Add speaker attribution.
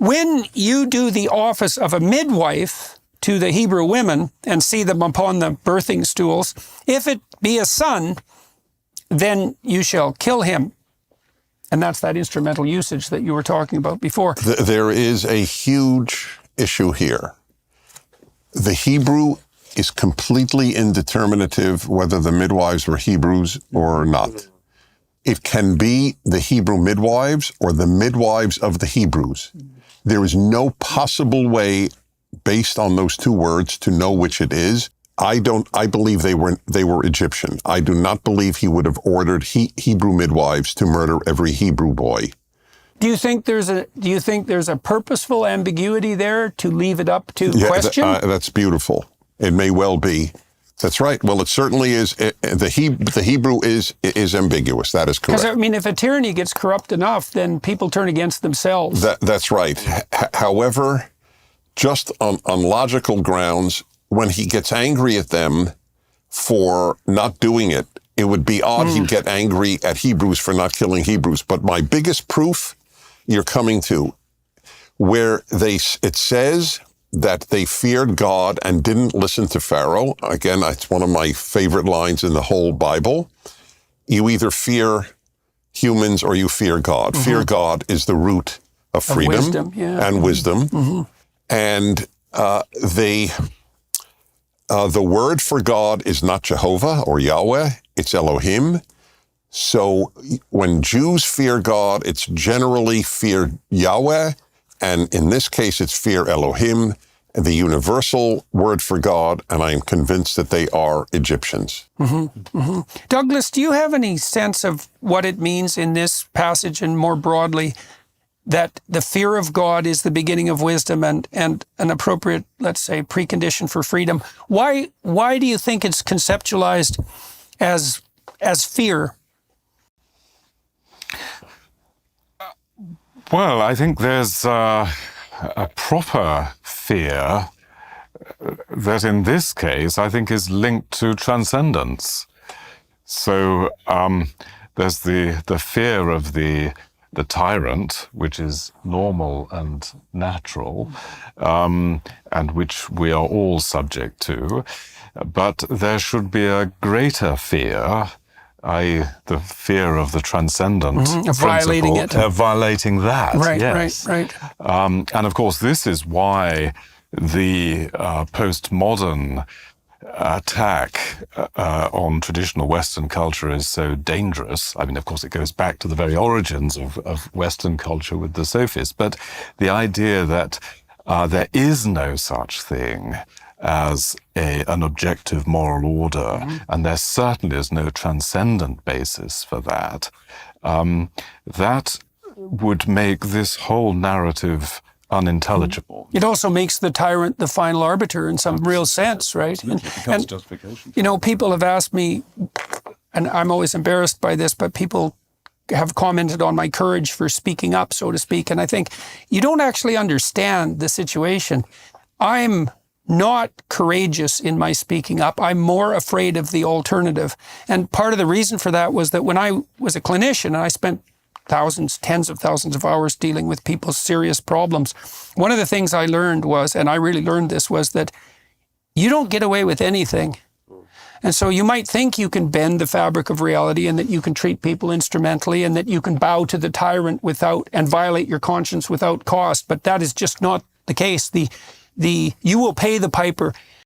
Speaker 1: when you do the office of a midwife to the Hebrew women and see them upon the birthing stools, if it be a son, then you shall kill him. And that's that instrumental usage that you were talking about before.
Speaker 2: There is a huge issue here. The Hebrew is completely indeterminative whether the midwives were Hebrews or not. It can be the Hebrew midwives or the midwives of the Hebrews. There is no possible way, based on those two words, to know which it is. I believe they were Egyptian. I do not believe he would have ordered Hebrew midwives to murder every Hebrew boy.
Speaker 1: Do you think there's a purposeful ambiguity there to leave it up to question?
Speaker 2: That's beautiful. It may well be. That's right. Well, it certainly is. The Hebrew is ambiguous. That is correct.
Speaker 1: Because, I mean, if a tyranny gets corrupt enough, then people turn against themselves.
Speaker 2: That's right. However, just on logical grounds, when he gets angry at them for not doing it, it would be odd he'd get angry at Hebrews for not killing Hebrews. But my biggest proof you're coming to, where it says that they feared God and didn't listen to Pharaoh. Again, it's one of my favorite lines in the whole Bible. You either fear humans or you fear God. Mm-hmm. Fear God is the root of freedom
Speaker 1: wisdom,
Speaker 2: and wisdom.
Speaker 1: Mm-hmm.
Speaker 2: And the word for God is not Jehovah or Yahweh, it's Elohim. So when Jews fear God, it's generally fear Yahweh. And in this case, it's fear Elohim, the universal word for God, and I am convinced that they are Egyptians.
Speaker 1: Mm-hmm. Mm-hmm. Douglas, do you have any sense of what it means in this passage and more broadly that the fear of God is the beginning of wisdom and an appropriate, let's say, precondition for freedom? Why do you think it's conceptualized as fear?
Speaker 3: Well, I think there's a proper fear that in this case, I think is linked to transcendence. So there's the fear of the tyrant, which is normal and natural, and which we are all subject to. But there should be a greater fear, i.e. the fear of the transcendent
Speaker 1: violating it.
Speaker 3: Violating that,
Speaker 1: right,
Speaker 3: yes.
Speaker 1: Right.
Speaker 3: And of course, this is why the postmodern attack on traditional Western culture is so dangerous. I mean, of course, it goes back to the very origins of Western culture with the sophists, but the idea that there is no such thing as an objective moral order, and there certainly is no transcendent basis for that, that would make this whole narrative unintelligible.
Speaker 1: It also makes the tyrant the final arbiter in some real sense, right?
Speaker 3: It becomes justification.
Speaker 1: You know, people have asked me, and I'm always embarrassed by this, but people have commented on my courage for speaking up, so to speak, and I think you don't actually understand the situation. I'm not courageous in my speaking up. I'm more afraid of the alternative. And part of the reason for that was that when I was a clinician and I spent tens of thousands of hours dealing with people's serious problems, one of the things I learned was, and I really learned this, was that you don't get away with anything. And so you might think you can bend the fabric of reality and that you can treat people instrumentally and that you can bow to the tyrant and violate your conscience without cost, but that is just not the case. You will pay the piper.